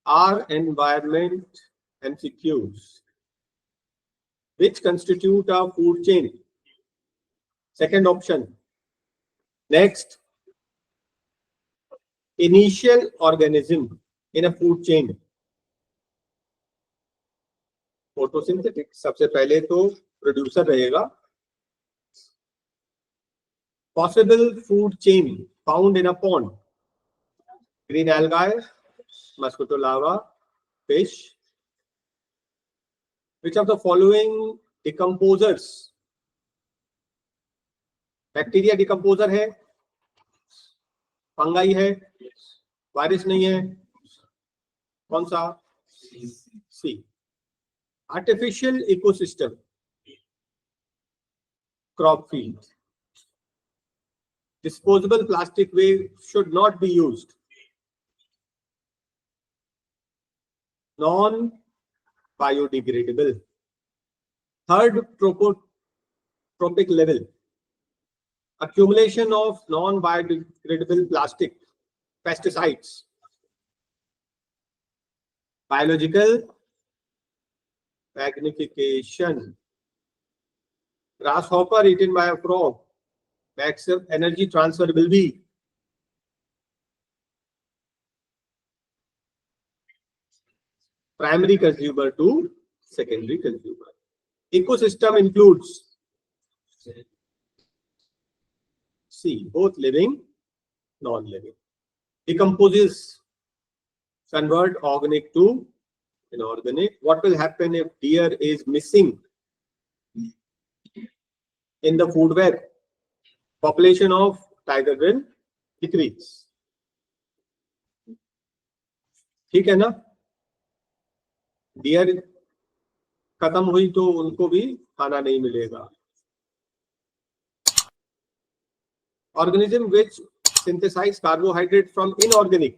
are environment MCQs. Which constitute a food chain? Second option. Next, initial organism in a food chain. Photosynthetic सबसे पहले तो producer रहेगा. Possible food chain found in a pond. Green algae, mosquito larva, fish. Which of the following decomposers? Bacteria decomposer है, fungi है, virus नहीं है, कौन सा? C. Artificial ecosystem, crop field. Disposable plastic waste should not be used. Non-biodegradable. Third tropic level. Accumulation of non-biodegradable plastic, pesticides. Biological magnification. Grasshopper eaten by a frog. Maximum energy transfer will be primary consumer to secondary consumer. Ecosystem includes C, both living, non-living. Decomposes, convert organic to inorganic. What will happen if deer is missing in the food web? Population of tiger will decrease. ठीक है ना? Dear खत्म हुई तो उनको भी खाना नहीं मिलेगा. Organism which synthesize carbohydrate from inorganic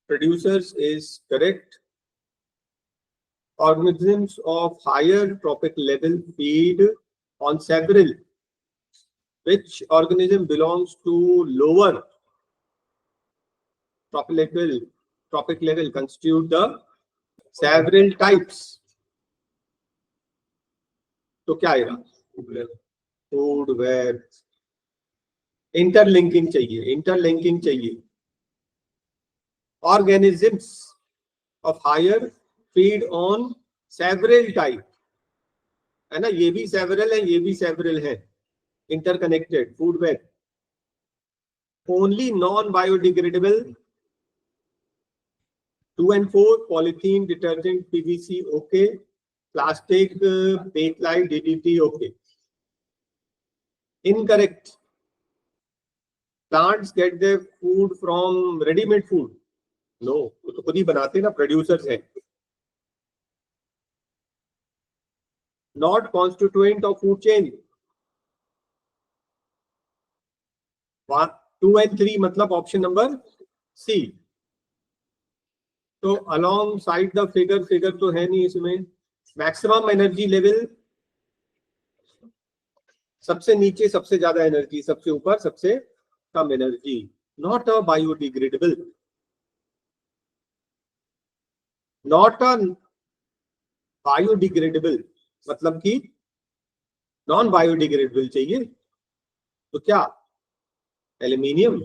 producers is correct. Organisms of higher trophic level feed on several. Which organism belongs to lower trophic level constitute the several types? तो क्या आएगा? Food web. इंटरलिंकिंग चाहिए. Organisms of higher feed on several type, है ना? ये भी several है, ये भी several है. Interconnected food web. Only non-biodegradable 2 and 4, polythene, detergent, PVC, okay. Plastic, bakelite, DDT, okay. Incorrect. Plants get their food from ready-made food. No, वो तो खुद ही बनाते ना, producers हैं. Not constituent of food chain. 1, 2 and 3 मतलब option number C. तो along side the figure तो है नहीं इसमें. मैक्सिमम एनर्जी लेवल, सबसे नीचे सबसे ज्यादा एनर्जी, सबसे ऊपर सबसे कम energy. Not a biodegradable. Not a biodegradable मतलब कि नॉन बायोडिग्रेडेबल चाहिए. तो क्या एल्यूमिनियम,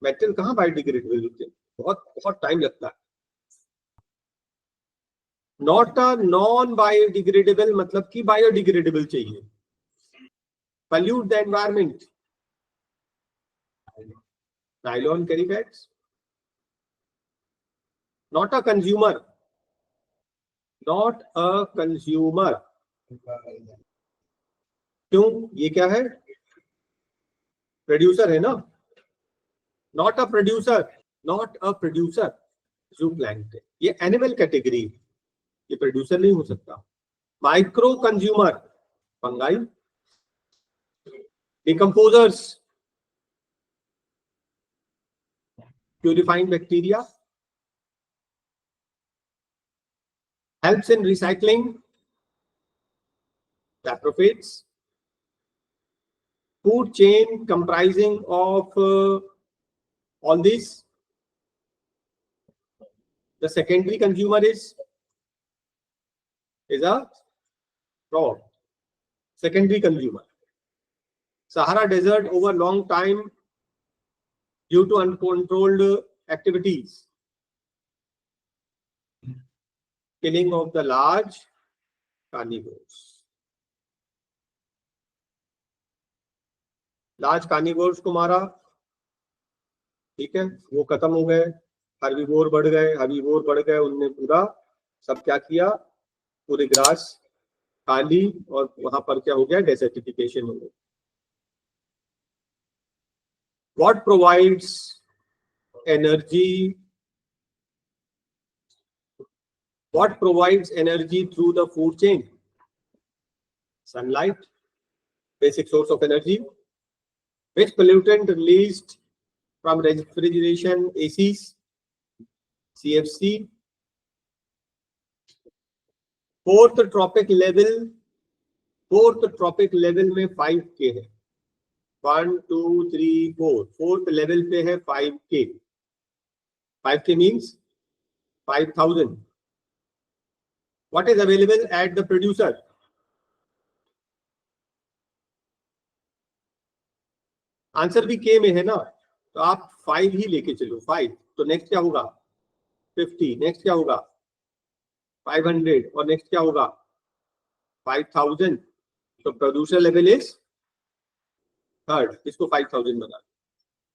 मेटल कहाँ बायोडिग्रेडेबल होते हैं? बहुत टाइम लगता है. नॉट अ नॉन बायोडिग्रेडेबल मतलब कि बायोडिग्रेडेबल चाहिए. pollute the environment. Nylon carry bags. Not a consumer. Not a consumer. क्यों? ये क्या है? प्रोड्यूसर है ना. Not a producer. Not a producer. Zooplankton ये एनिमल कैटेगरी, ये प्रोड्यूसर नहीं हो सकता. Micro consumer, fungi. Decomposers, purifying bacteria. helps in recycling, saprophytes. Food chain comprising of all these The secondary consumer is a crop. Secondary consumer. Sahara Desert over long time due to uncontrolled activities. Killing of the large carnivores. Large carnivores को मारा, ठीक है, वो खत्म हो गए, herbivore बढ़ गए, उनने पूरा सब क्या किया, पूरे ग्रास खा ली और वहां पर क्या हो गया, डेजर्टिफिकेशन हो गया. What provides energy? What provides energy through the food chain? Sunlight, basic source of energy. Which pollutant released from refrigeration ACs? CFC. Fourth trophic level में 5K है. 1 2 3 4. फोर्थ लेवल पे है 5K. 5K means 5,000. What is available at the producer? Answer भी K में है ना, तो आप 5 ही लेके चलो. 5 तो नेक्स्ट क्या होगा, 50. नेक्स्ट क्या होगा, 500. और नेक्स्ट क्या होगा, 5,000. तो प्रोड्यूसर लेवल इज थर्ड. इसको 5,000 बना,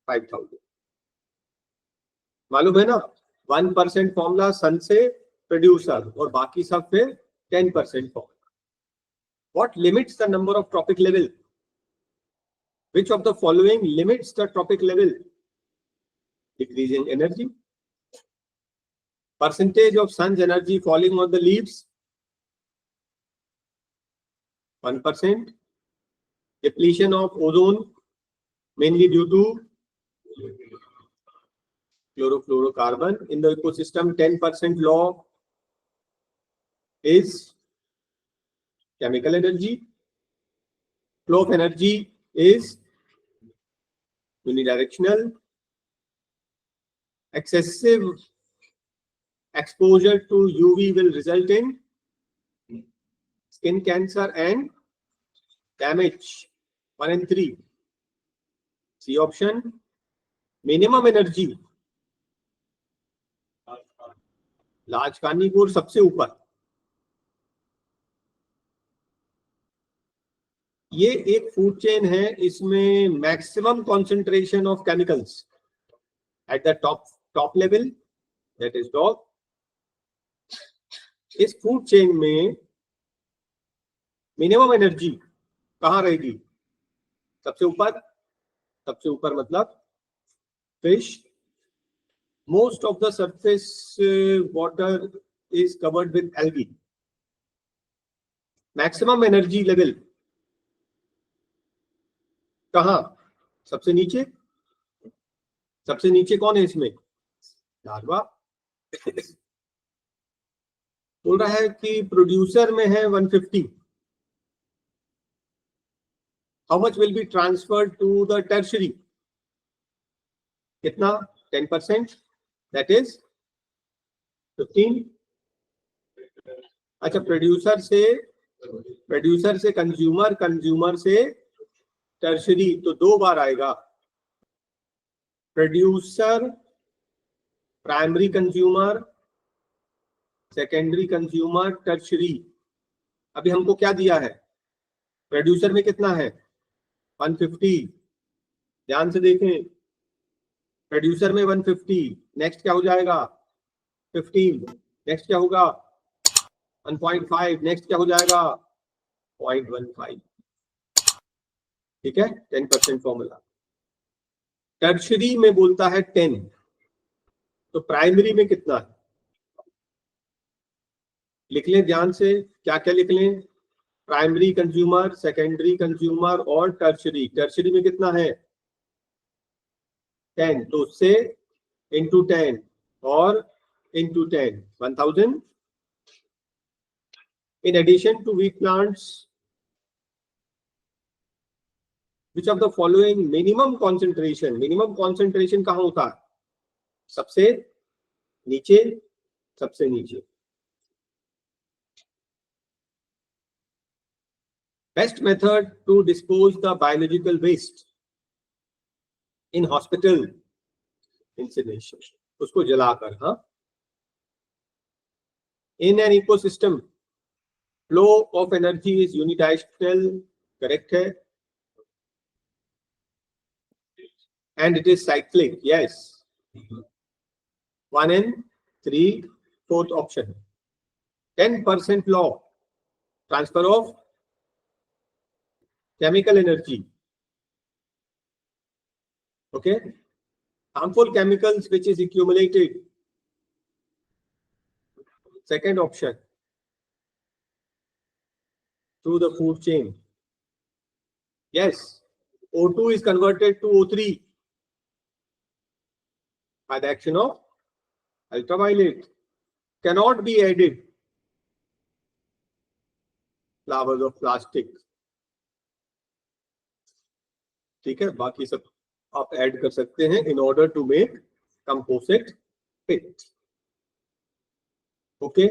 5,000. मालूम है ना, 1% फॉर्मूला सन से प्रोड्यूसर और बाकी सब फिर 10% formula. What limits the number of trophic level? Which of the following limits the tropic level? Decreasing energy. Percentage of sun's energy falling on the leaves? 1%. Depletion of ozone, mainly due to chlorofluorocarbon in the ecosystem. 10% law is chemical energy. Flow of energy is unidirectional. Excessive exposure to UV will result in skin cancer and damage. 1 and 3. C option. Minimum energy. Large carnivore सबसे ऊपर. ये एक food chain है, इसमें maximum concentration of chemicals at the top level, that is dog. इस food chain में minimum energy कहां रहेगी, सबसे ऊपर. सबसे ऊपर मतलब fish. Most of the surface water is covered with algae. Maximum energy level कहां, सबसे नीचे. सबसे नीचे कौन है इसमें, लार्वा. बोल रहा है कि प्रोड्यूसर में है 150. How much will be transferred to the tertiary, कितना, 10%, दैट इज 15. अच्छा, प्रोड्यूसर से कंज्यूमर, कंज्यूमर से टर्शरी, तो 2 बार आएगा. Producer, primary consumer, secondary consumer, tertiary. अभी हमको क्या दिया है, प्रोड्यूसर में कितना है 150. ध्यान से देखें, प्रोड्यूसर में 150. नेक्स्ट क्या हो जाएगा 15. नेक्स्ट क्या होगा 1.5. नेक्स्ट क्या हो जाएगा 0.15. ठीक है, 10% फॉर्मूला. टर्शरी में बोलता है 10. तो प्राइमरी में कितना है, लिख लें ध्यान से. क्या क्या लिख लें, प्राइमरी कंज्यूमर, सेकेंडरी कंज्यूमर और टर्शरी. टर्शरी में कितना है 10. तो उससे इंटू 10 और into 10, 1000. In addition to wheat plants, Which of the following minimum concentration? Minimum concentration कहां होता है, सबसे नीचे सबसे नीचे। Best method to dispose the biological waste in hospital incineration, उसको जलाकर। हाँ, in an ecosystem flow of energy is unidirectional, correct है, and it is cyclic, yes. 1 and 3, fourth option. 10% law, transfer of chemical energy. Okay, harmful chemicals which is accumulated. Second option, through the food chain. Yes, O2 is converted to O3 by the action of ultraviolet. Cannot be added flowers of plastic. ठीक है, बाकी सब आप add कर सकते हैं in order to make composite pit. Okay.